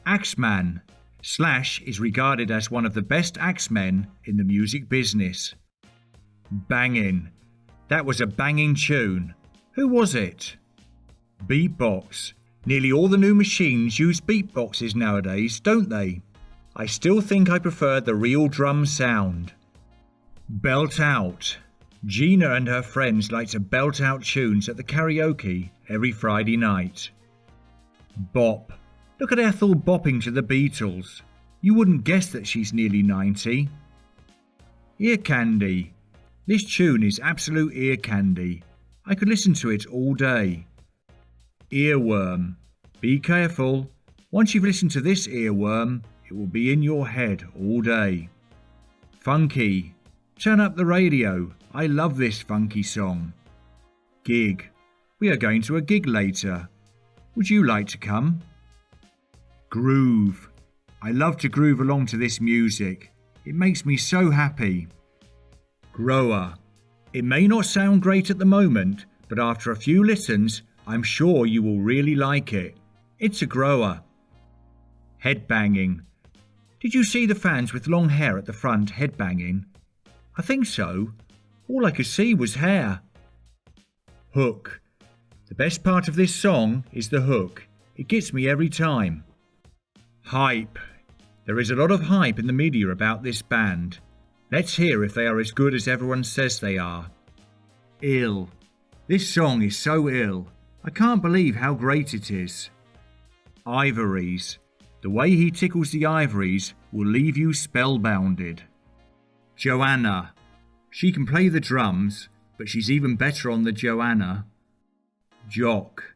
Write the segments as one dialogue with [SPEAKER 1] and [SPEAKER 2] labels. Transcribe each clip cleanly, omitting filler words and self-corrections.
[SPEAKER 1] Axeman. Slash is regarded as one of the best axemen in the music business. Bangin'. That was a banging tune. Who was it? Beatbox. Nearly all the new machines use beatboxes nowadays, don't they? I still think I prefer the real drum sound. Belt out. Gina and her friends like to belt out tunes at the karaoke every Friday night. Bop. Look at Ethel bopping to the Beatles. You wouldn't guess that she's nearly 90. Ear candy. This tune is absolute ear candy. I could listen to it all day. Earworm. Be careful. Once you've listened to this earworm, it will be in your head all day. Funky. Turn up the radio. I love this funky song. Gig. We are going to a gig later. Would you like to come? Groove. I love to groove along to this music. It makes me so happy. Grower. It may not sound great at the moment, but after a few listens, I'm sure you will really like it. It's a grower. Headbanging. Did you see the fans with long hair at the front headbanging? I think so. All I could see was hair. Hook. The best part of this song is the hook. It gets me every time. Hype. There is a lot of hype in the media about this band. Let's hear if they are as good as everyone says they are. Ill. This song is so ill. I can't believe how great it is. Ivories. The way he tickles the ivories will leave you spellbounded. Joanna. She can play the drums, but she's even better on the Joanna. Jock.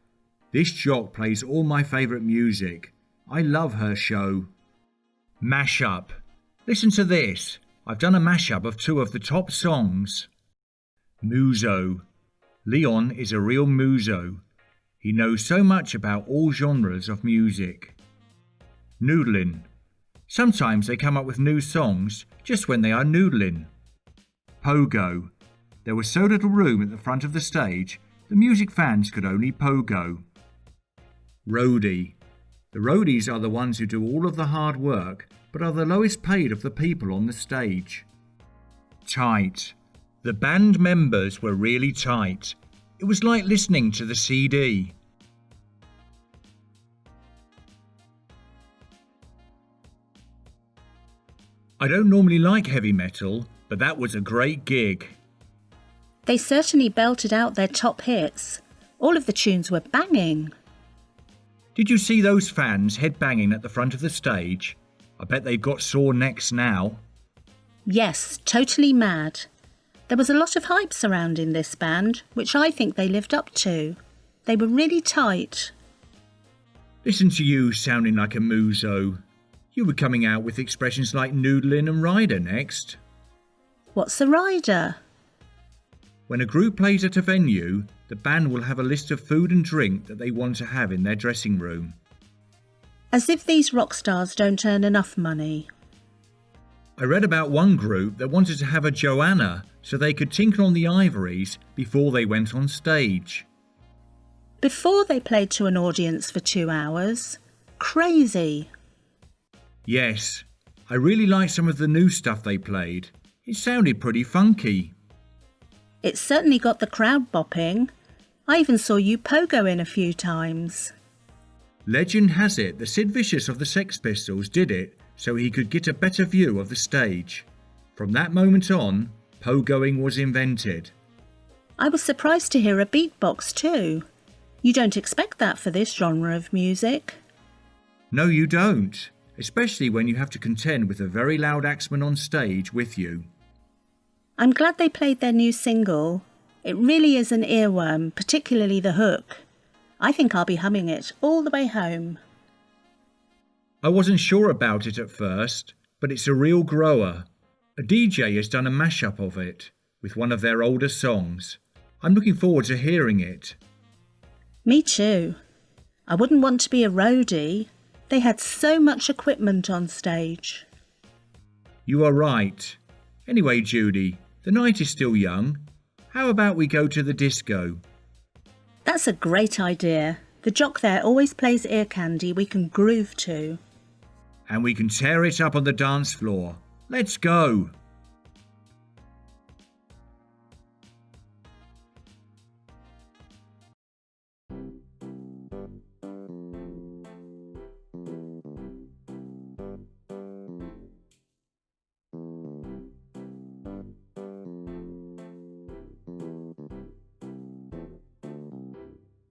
[SPEAKER 1] This jock plays all my favourite music. I love her show. Mashup. Listen to this. I've done a mashup of two of the top songs. Muso. Leon is a real muso. He knows so much about all genres of music. Noodlin'. Sometimes they come up with new songs just when they are noodling. Pogo. There was so little room at the front of the stage, the music fans could only pogo. Roadie. The roadies are the ones who do all of the hard work, but are the lowest paid of the people on the stage. Tight. The band members were really tight. It was like listening to the CD. I don't normally like heavy metal, but that was a great gig.
[SPEAKER 2] They certainly belted out their top hits. All of the tunes were banging.
[SPEAKER 1] Did you see those fans headbanging at the front of the stage? I bet they've got sore necks now.
[SPEAKER 2] Yes, totally mad. There was a lot of hype surrounding this band, which I think they lived up to. They were really tight.
[SPEAKER 1] Listen to you sounding like a muso. You were coming out with expressions like noodlin' and rider next.
[SPEAKER 2] What's a rider?
[SPEAKER 1] When a group plays at a venue, the band will have a list of food and drink that they want to have in their dressing room.
[SPEAKER 2] As if these rock stars don't earn enough money.
[SPEAKER 1] I read about one group that wanted to have a Joanna so they could tinkle on the ivories before they went on stage.
[SPEAKER 2] Before they played to an audience for 2 hours. Crazy.
[SPEAKER 1] Yes, I really liked some of the new stuff they played. It sounded pretty funky.
[SPEAKER 2] It certainly got the crowd bopping. I even saw you pogoing a few times.
[SPEAKER 1] Legend has it that Sid Vicious of the Sex Pistols did it so he could get a better view of the stage. From that moment on, pogoing was invented.
[SPEAKER 2] I was surprised to hear a beatbox too. You don't expect that for this genre of music.
[SPEAKER 1] No, you don't, especially when you have to contend with a very loud axeman on stage with you.
[SPEAKER 2] I'm glad they played their new single. It really is an earworm, particularly the hook. I think I'll be humming it all the way home.
[SPEAKER 1] I wasn't sure about it at first, but it's a real grower. A DJ has done a mashup of it with one of their older songs. I'm looking forward to hearing it.
[SPEAKER 2] Me too. I wouldn't want to be a roadie. They had so much equipment on stage.
[SPEAKER 1] You are right. Anyway, Judy, the night is still young. How about we go to the disco?
[SPEAKER 2] That's a great idea. The jock there always plays ear candy we can groove to.
[SPEAKER 1] and we can tear it up on the dance floor. Let's go.